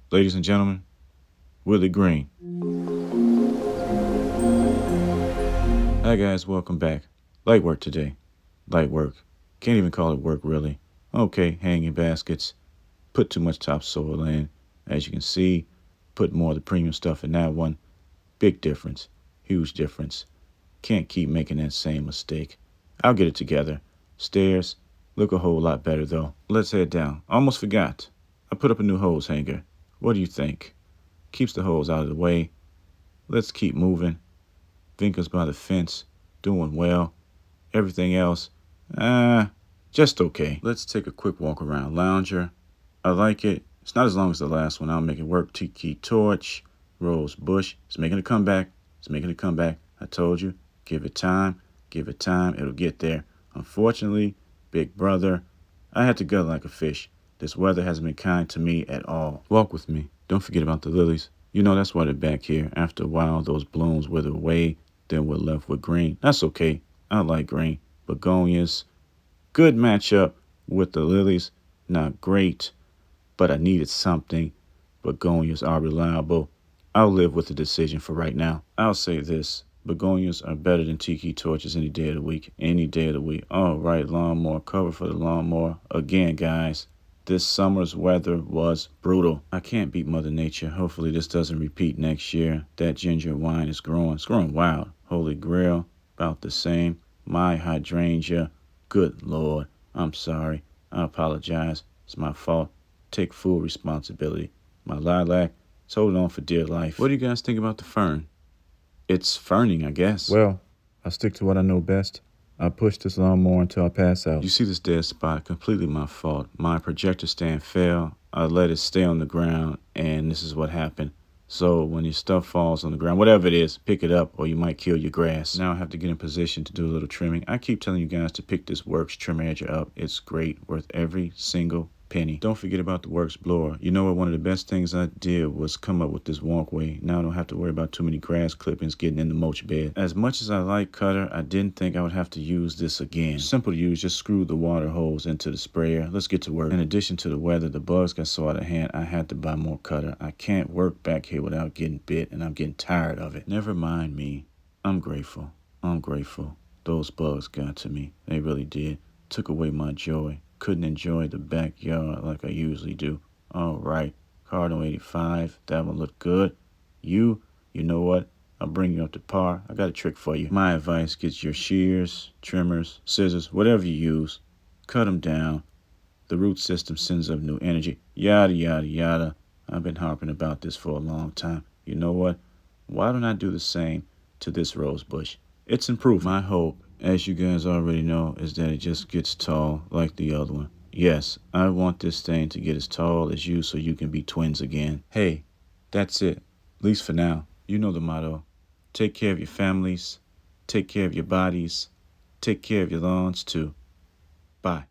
Ladies and gentlemen, Willie Green. Hi guys, welcome back. Light work today. Light work. Can't even call it work really. Okay, hanging baskets. Put too much topsoil in. As you can see, put more of the premium stuff in that one. Big difference. Huge difference. Can't keep making that same mistake. I'll get it together. Stairs look a whole lot better though. Let's head down. Almost forgot. I put up a new hose hanger. What do you think? Keeps the hose out of the way. Let's keep moving. Vinka's by the fence. Doing well. Everything else, just okay. Let's take a quick walk around Lounger. I like it. It's not as long as the last one. I'll make it work. Tiki Torch. Rose Bush. It's making a comeback. It's making a comeback. I told you. Give it time. Give it time. It'll get there. Unfortunately, Big Brother, I had to gut like a fish. This weather hasn't been kind to me at all. Walk with me. Don't forget about the lilies. You know that's why they're back here. After a while, those blooms wither away. Then we're left with green. That's okay. I like green. Begonias. Good matchup with the lilies. Not great, but I needed something. Begonias are reliable. I'll live with the decision for right now. I'll say this. Begonias are better than tiki torches any day of the week. Any day of the week. All right, lawnmower cover for the lawnmower. Again, guys, this summer's weather was brutal. I can't beat Mother Nature. Hopefully this doesn't repeat next year. That ginger wine is growing. It's growing wild. Holy Grail, about the same. My hydrangea, good Lord. I'm sorry. I apologize. It's my fault. Take full responsibility. My lilac, it's holding on for dear life. What do you guys think about the fern? It's ferning, I guess. Well, I stick to what I know best. I push this lawnmower until I pass out. You see this dead spot? Completely my fault. My projector stand fell. I let it stay on the ground, and this is what happened. So when your stuff falls on the ground, whatever it is, pick it up or you might kill your grass. Now I have to get in position to do a little trimming. I keep telling you guys to pick this Works trimmer edger up. It's great, worth every single penny. Don't forget about the Works blower. You know what? One of the best things I did was come up with this walkway. Now I don't have to worry about too many grass clippings getting in the mulch bed. As much as I like Cutter, I didn't think I would have to use this again. Simple to use, just screw the water hose into the sprayer. Let's get to work. In addition to the weather, the bugs got so out of hand, I had to buy more Cutter. I can't work back here without getting bit, and I'm getting tired of it. Never mind me. I'm grateful. I'm grateful. Those bugs got to me. They really did. Took away my joy. Couldn't enjoy the backyard like I usually do. All right, Cardinal 85, that one looked good. You know what? I'll bring you up to par. I got a trick for you. My advice, get your shears, trimmers, scissors, whatever you use. Cut them down. The root system sends up new energy. Yada, yada, yada. I've been harping about this for a long time. You know what? Why don't I do the same to this rose bush? It's improved. My hope, as you guys already know, is that it just gets tall like the other one. Yes, I want this thing to get as tall as you so you can be twins again. Hey, that's it. At least for now. You know the motto. Take care of your families. Take care of your bodies. Take care of your lawns too. Bye.